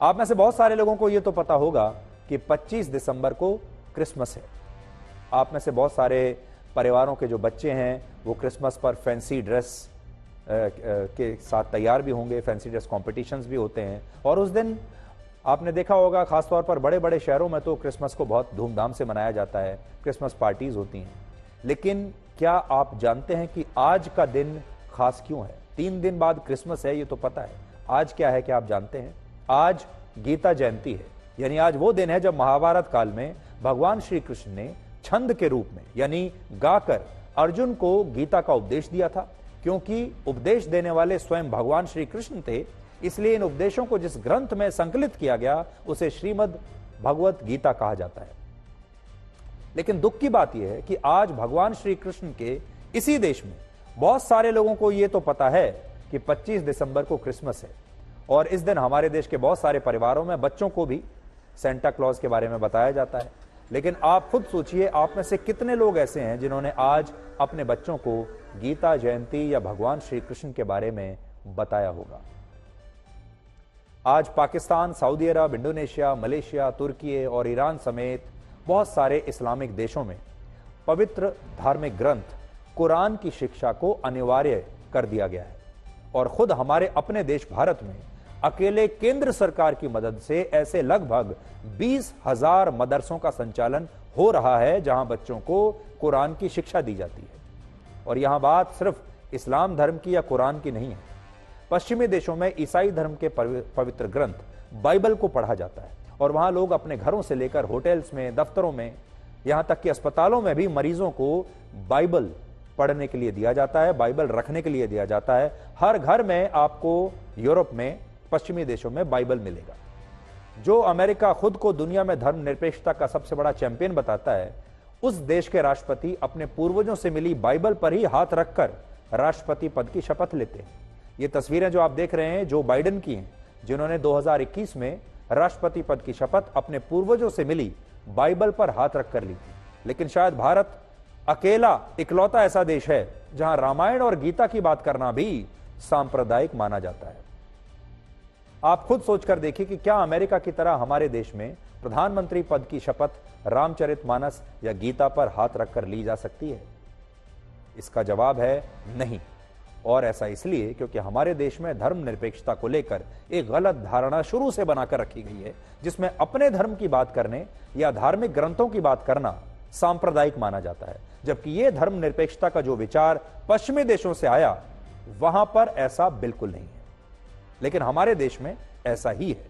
आप में से बहुत सारे लोगों को यह तो पता होगा कि 25 दिसंबर को क्रिसमस है। आप में से बहुत सारे परिवारों के जो बच्चे हैं वो क्रिसमस पर फैंसी ड्रेस के साथ तैयार भी होंगे, फैंसी ड्रेस कॉम्पिटिशन्स भी होते हैं। और उस दिन आपने देखा होगा खासतौर पर बड़े बड़े शहरों में तो क्रिसमस को बहुत धूमधाम से मनाया जाता है, क्रिसमस पार्टीज होती हैं। लेकिन क्या आप जानते हैं कि आज का दिन खास क्यों है? 3 दिन बाद क्रिसमस है, ये तो पता है। आज क्या है, क्या आप जानते हैं? आज गीता जयंती है, यानी आज वो दिन है जब महाभारत काल में भगवान श्री कृष्ण ने छंद के रूप में यानी गाकर अर्जुन को गीता का उपदेश दिया था। क्योंकि उपदेश देने वाले स्वयं भगवान श्री कृष्ण थे, इसलिए इन उपदेशों को जिस ग्रंथ में संकलित किया गया उसे श्रीमद् भगवत गीता कहा जाता है। लेकिन दुख की बात यह है कि आज भगवान श्री कृष्ण के इसी देश में बहुत सारे लोगों को यह तो पता है कि 25 दिसंबर को क्रिसमस है, और इस दिन हमारे देश के बहुत सारे परिवारों में बच्चों को भी सेंटा क्लॉज के बारे में बताया जाता है। लेकिन आप खुद सोचिए, आप में से कितने लोग ऐसे हैं जिन्होंने आज अपने बच्चों को गीता जयंती या भगवान श्री कृष्ण के बारे में बताया होगा? आज पाकिस्तान, सऊदी अरब, इंडोनेशिया, मलेशिया, तुर्की और ईरान समेत बहुत सारे इस्लामिक देशों में पवित्र धार्मिक ग्रंथ कुरान की शिक्षा को अनिवार्य कर दिया गया है। और खुद हमारे अपने देश भारत में अकेले केंद्र सरकार की मदद से ऐसे लगभग 20,000 मदरसों का संचालन हो रहा है जहां बच्चों को कुरान की शिक्षा दी जाती है। और यहां बात सिर्फ इस्लाम धर्म की या कुरान की नहीं है। पश्चिमी देशों में ईसाई धर्म के पवित्र ग्रंथ बाइबल को पढ़ा जाता है, और वहां लोग अपने घरों से लेकर होटल्स में, दफ्तरों में, यहां तक कि अस्पतालों में भी मरीजों को बाइबल पढ़ने के लिए दिया जाता है, बाइबल रखने के लिए दिया जाता है। हर घर में आपको यूरोप में, पश्चिमी देशों में बाइबल मिलेगा। जो अमेरिका खुद को दुनिया में धर्मनिरपेक्षता का सबसे बड़ा चैंपियन बताता है, उस देश के राष्ट्रपति अपने पूर्वजों से मिली बाइबल पर ही हाथ रखकर राष्ट्रपति पद की शपथ लेते हैं। ये तस्वीरें जो आप देख रहे हैं जो बाइडेन की हैं, जिन्होंने 2021 में राष्ट्रपति पद की शपथ अपने पूर्वजों से मिली बाइबल पर हाथ रखकर ली थी। लेकिन शायद भारत अकेला इकलौता ऐसा देश है जहां रामायण और गीता की बात करना भी सांप्रदायिक माना जाता है। आप खुद सोचकर देखिए कि क्या अमेरिका की तरह हमारे देश में प्रधानमंत्री पद की शपथ रामचरितमानस या गीता पर हाथ रखकर ली जा सकती है? इसका जवाब है नहीं। और ऐसा इसलिए क्योंकि हमारे देश में धर्मनिरपेक्षता को लेकर एक गलत धारणा शुरू से बनाकर रखी गई है, जिसमें अपने धर्म की बात करने या धार्मिक ग्रंथों की बात करना सांप्रदायिक माना जाता है। जबकि यह धर्मनिरपेक्षता का जो विचार पश्चिमी देशों से आया, वहां पर ऐसा बिल्कुल नहीं है। लेकिन हमारे देश में ऐसा ही है।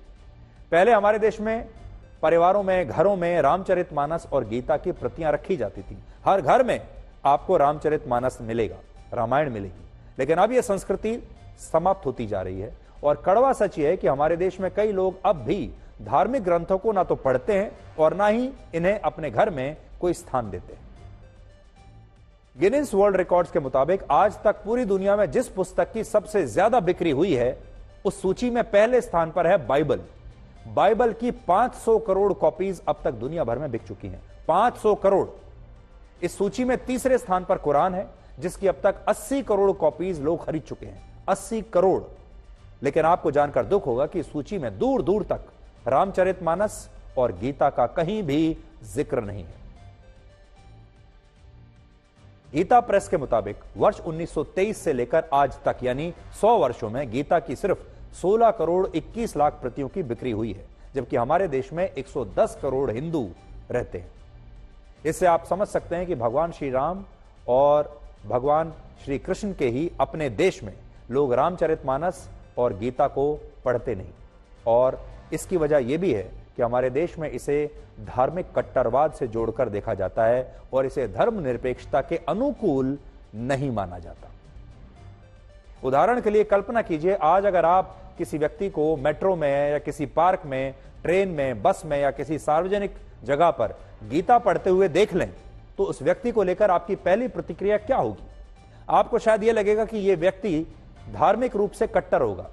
पहले हमारे देश में परिवारों में, घरों में रामचरितमानस और गीता की प्रतियां रखी जाती थी। हर घर में आपको रामचरितमानस मिलेगा, रामायण मिलेगी। लेकिन अब यह संस्कृति समाप्त होती जा रही है, और कड़वा सच यह है कि हमारे देश में कई लोग अब भी धार्मिक ग्रंथों को ना तो पढ़ते हैं और ना ही इन्हें अपने घर में कोई स्थान देते हैं। गिनीज वर्ल्ड रिकॉर्ड्स के मुताबिक आज तक पूरी दुनिया में जिस पुस्तक की सबसे ज्यादा बिक्री हुई है, उस सूची में पहले स्थान पर है बाइबल। बाइबल की 500 करोड़ कॉपीज अब तक दुनिया भर में बिक चुकी हैं। 500 करोड़। इस सूची में तीसरे स्थान पर कुरान है, जिसकी अब तक 80 करोड़ कॉपीज लोग खरीद चुके हैं। 80 करोड़। लेकिन आपको जानकर दुख होगा कि इस सूची में दूर दूर तक रामचरितमानस और गीता का कहीं भी जिक्र नहीं है। गीता प्रेस के मुताबिक वर्ष 1923 से लेकर आज तक यानी 100 वर्षों में गीता की सिर्फ 16 करोड़ 21 लाख प्रतियों की बिक्री हुई है, जबकि हमारे देश में 110 करोड़ हिंदू रहते हैं। इससे आप समझ सकते हैं कि भगवान श्री राम और भगवान श्री कृष्ण के ही अपने देश में लोग रामचरितमानस और गीता को पढ़ते नहीं। और इसकी वजह यह भी है कि हमारे देश में इसे धार्मिक कट्टरवाद से जोड़कर देखा जाता है और इसे धर्मनिरपेक्षता के अनुकूल नहीं माना जाता। उदाहरण के लिए कल्पना कीजिए, आज अगर आप किसी व्यक्ति को मेट्रो में या किसी पार्क में, ट्रेन में, बस में या किसी सार्वजनिक जगह पर गीता पढ़ते हुए देख लें, तो उस व्यक्ति को लेकर आपकी पहली प्रतिक्रिया क्या होगी? आपको शायद यह लगेगा कि यह व्यक्ति धार्मिक रूप से कट्टर होगा,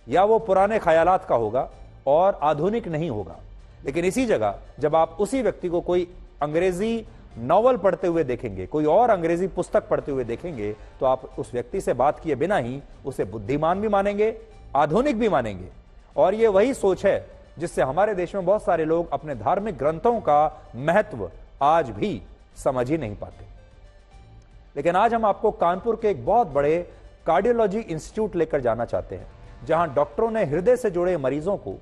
या वो पुराने ख्यालात का होगा और आधुनिक नहीं होगा। लेकिन इसी जगह जब आप उसी व्यक्ति को कोई अंग्रेजी नॉवल पढ़ते हुए देखेंगे, कोई और अंग्रेजी पुस्तक पढ़ते हुए देखेंगे, तो आप उस व्यक्ति से बात किए बिना ही उसे बुद्धिमान भी मानेंगे, आधुनिक भी मानेंगे। और ये वही सोच है जिससे हमारे देश में बहुत सारे लोग अपने धार्मिक ग्रंथों का महत्व आज भी समझ ही नहीं पाते। लेकिन आज हम आपको कानपुर के एक बहुत बड़े कार्डियोलॉजी इंस्टीट्यूट लेकर जाना चाहते हैं, जहां डॉक्टरों ने हृदय से जुड़े मरीजों को,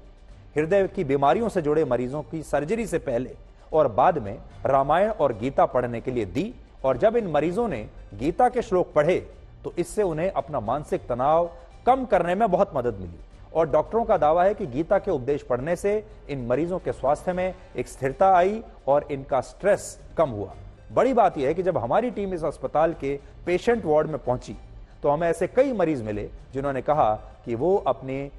हृदय की बीमारियों से जुड़े मरीजों की सर्जरी से पहले और बाद में रामायण और गीता पढ़ने के लिए दी। और जब इन मरीजों ने गीता के श्लोक पढ़े तो इससे उन्हें अपना मानसिक तनाव कम करने में बहुत मदद मिली। और डॉक्टरों का दावा है कि गीता के उपदेश पढ़ने से इन मरीजों के स्वास्थ्य में एक स्थिरता आई और इनका स्ट्रेस कम हुआ। बड़ी बात यह है कि जब हमारी टीम इस अस्पताल के पेशेंट वार्ड में पहुंची तो हमें ऐसे कई मरीज मिले जिन्होंने कहा कि वो अपने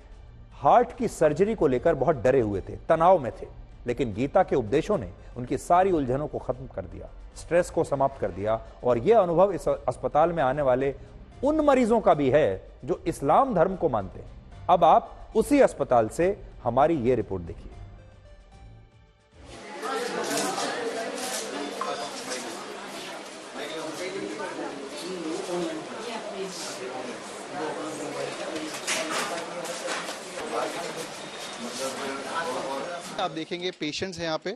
हार्ट की सर्जरी को लेकर बहुत डरे हुए थे, तनाव में थे, लेकिन गीता के उपदेशों ने उनकी सारी उलझनों को खत्म कर दिया, स्ट्रेस को समाप्त कर दिया। और यह अनुभव इस अस्पताल में आने वाले उन मरीजों का भी है जो इस्लाम धर्म को मानते हैं। अब आप उसी अस्पताल से हमारी ये रिपोर्ट देखिए। आप देखेंगे पेशेंट्स हैं यहाँ पे,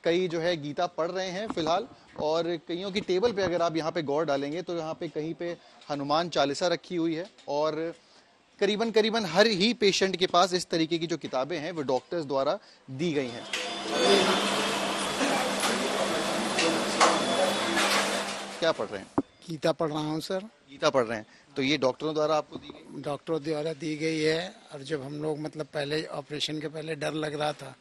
कई जो है गीता पढ़ रहे हैं फिलहाल, और कईयों की टेबल पे अगर आप यहाँ पे गौर डालेंगे तो यहाँ पे कहीं पे हनुमान चालीसा रखी हुई है। और करीबन हर ही पेशेंट के पास इस तरीके की जो किताबें हैं वो डॉक्टर्स द्वारा दी गई हैं। क्या पढ़ रहे हैं? गीता पढ़ रहा हूँ सर। गीता पढ़ रहे हैं, तो ये डॉक्टरों द्वारा आपको दी गई? डॉक्टरों द्वारा दी गई है। और जब हम लोग मतलब पहले ऑपरेशन के पहले डर लग रहा था,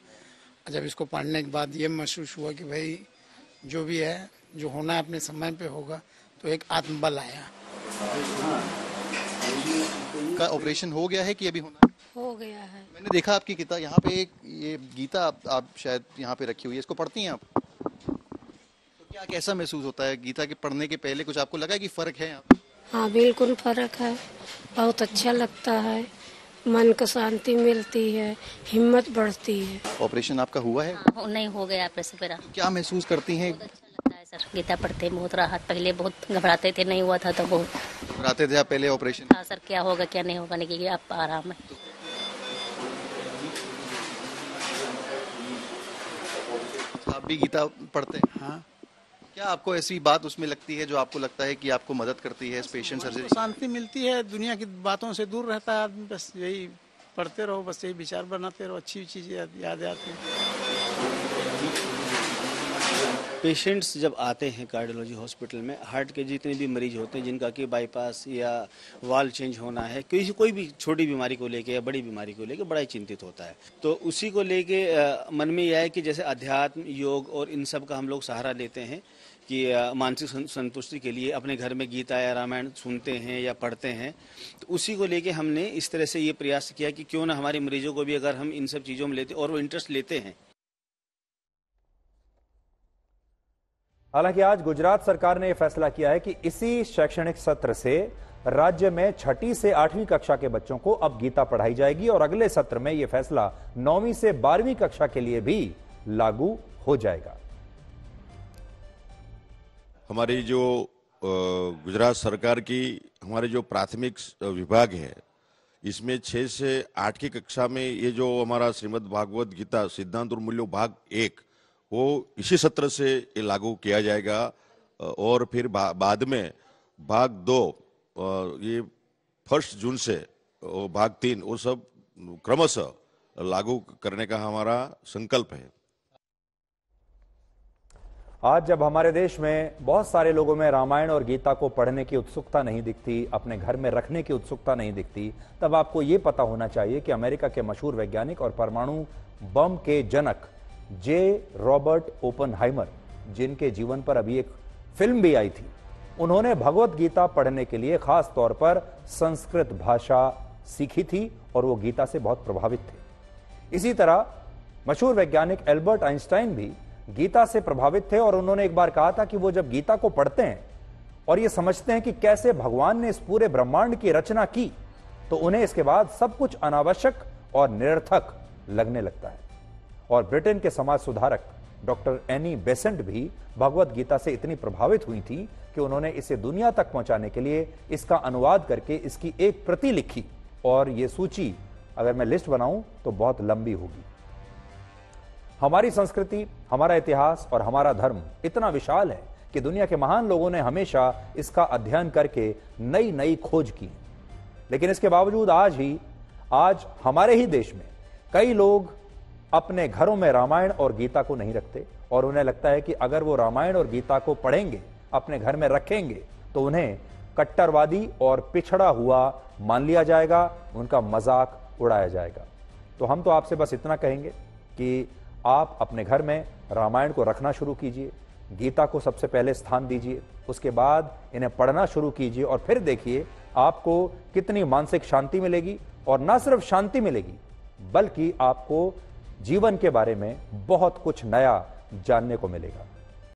जब इसको पढ़ने के बाद ये महसूस हुआ कि भाई जो भी है, जो होना है अपने समय पे होगा, तो एक आत्मबल आया। का ऑपरेशन हो गया है कि अभी होना है? हो गया है। मैंने देखा आपकी किताब यहाँ पे, एक ये गीता आप शायद यहाँ पे रखी हुई है, इसको पढ़ती हैं आप? तो क्या कैसा महसूस होता है गीता के पढ़ने के पहले? कुछ आपको लगा कि फर्क है यहाँ पे? हाँ बिल्कुल फर्क है, बहुत अच्छा लगता है, मन को शांति मिलती है, हिम्मत बढ़ती है। ऑपरेशन आपका हुआ है? हाँ, नहीं हो गया ऑपरेशन मेरा। क्या महसूस करती हैं? बहुत अच्छा लगता है सर, गीता पढ़ते हैं बहुत राहत। पहले बहुत घबराते थे, नहीं हुआ था तो बहुत घबराते थे आप पहले ऑपरेशन? हाँ सर, क्या होगा क्या नहीं होगा, नहीं आप आराम है। आप भी गीता पढ़ते हैं? हाँ। क्या आपको ऐसी बात उसमें लगती है जो आपको लगता है कि आपको मदद करती है इस पेशेंट सर्जरी? शांति मिलती है, दुनिया की बातों से दूर रहता है आदमी। बस यही पढ़ते रहो, बस यही विचार बनाते रहो, अच्छी चीजें याद आती हैं। पेशेंट्स जब आते हैं कार्डियोलॉजी हॉस्पिटल में, हार्ट के जितने भी मरीज होते हैं जिनका कि बाईपास या वाल्व चेंज होना है, कोई भी छोटी बीमारी को लेके या बड़ी बीमारी को लेके बड़ा ही चिंतित होता है। तो उसी को लेके मन में यह है कि जैसे अध्यात्म, योग और इन सब का हम लोग सहारा लेते हैं कि मानसिक संतुष्टि के लिए अपने घर में गीता या रामायण सुनते हैं या पढ़ते हैं। तो उसी को लेके हमने इस तरह से ये प्रयास किया कि क्यों ना हमारे मरीजों को भी अगर हम इन सब चीज़ों में लेते और वो इंटरेस्ट लेते हैं। हालांकि आज गुजरात सरकार ने यह फैसला किया है कि इसी शैक्षणिक सत्र से राज्य में 6ठी से 8वीं कक्षा के बच्चों को अब गीता पढ़ाई जाएगी और अगले सत्र में यह फैसला 9वीं से 12वीं कक्षा के लिए भी लागू हो जाएगा। हमारी जो गुजरात सरकार की हमारे जो प्राथमिक विभाग है, इसमें 6 से 8 की कक्षा में ये जो हमारा श्रीमद् भागवत गीता सिद्धांत और मूल्यों भाग 1 वो इसी सत्र से ये लागू किया जाएगा। और फिर बाद में भाग 2 ये 1 जून से भाग 3 वो सब क्रमशः लागू करने का हमारा संकल्प है। आज जब हमारे देश में बहुत सारे लोगों में रामायण और गीता को पढ़ने की उत्सुकता नहीं दिखती, अपने घर में रखने की उत्सुकता नहीं दिखती, तब आपको ये पता होना चाहिए कि अमेरिका के मशहूर वैज्ञानिक और परमाणु बम के जनक जे रॉबर्ट ओपनहाइमर, जिनके जीवन पर अभी एक फिल्म भी आई थी, उन्होंने भगवत गीता पढ़ने के लिए खास तौर पर संस्कृत भाषा सीखी थी और वो गीता से बहुत प्रभावित थे। इसी तरह मशहूर वैज्ञानिक एल्बर्ट आइंस्टाइन भी गीता से प्रभावित थे और उन्होंने एक बार कहा था कि वो जब गीता को पढ़ते हैं और ये समझते हैं कि कैसे भगवान ने इस पूरे ब्रह्मांड की रचना की, तो उन्हें इसके बाद सब कुछ अनावश्यक और निरर्थक लगने लगता है। और ब्रिटेन के समाज सुधारक डॉक्टर एनी बेसेंट भी भगवत गीता से इतनी प्रभावित हुई थी कि उन्होंने इसे दुनिया तक पहुंचाने के लिए इसका अनुवाद करके इसकी एक प्रति लिखी और ये सूची अगर मैं लिस्ट बनाऊं तो बहुत लंबी होगी। हमारी संस्कृति, हमारा इतिहास और हमारा धर्म इतना विशाल है कि दुनिया के महान लोगों ने हमेशा इसका अध्ययन करके नई नई खोज की। लेकिन इसके बावजूद आज हमारे ही देश में कई लोग अपने घरों में रामायण और गीता को नहीं रखते और उन्हें लगता है कि अगर वो रामायण और गीता को पढ़ेंगे, अपने घर में रखेंगे, तो उन्हें कट्टरवादी और पिछड़ा हुआ मान लिया जाएगा, उनका मजाक उड़ाया जाएगा। तो हम तो आपसे बस इतना कहेंगे कि आप अपने घर में रामायण को रखना शुरू कीजिए, गीता को सबसे पहले स्थान दीजिए, उसके बाद इन्हें पढ़ना शुरू कीजिए और फिर देखिए आपको कितनी मानसिक शांति मिलेगी। और ना सिर्फ शांति मिलेगी बल्कि आपको जीवन के बारे में बहुत कुछ नया जानने को मिलेगा।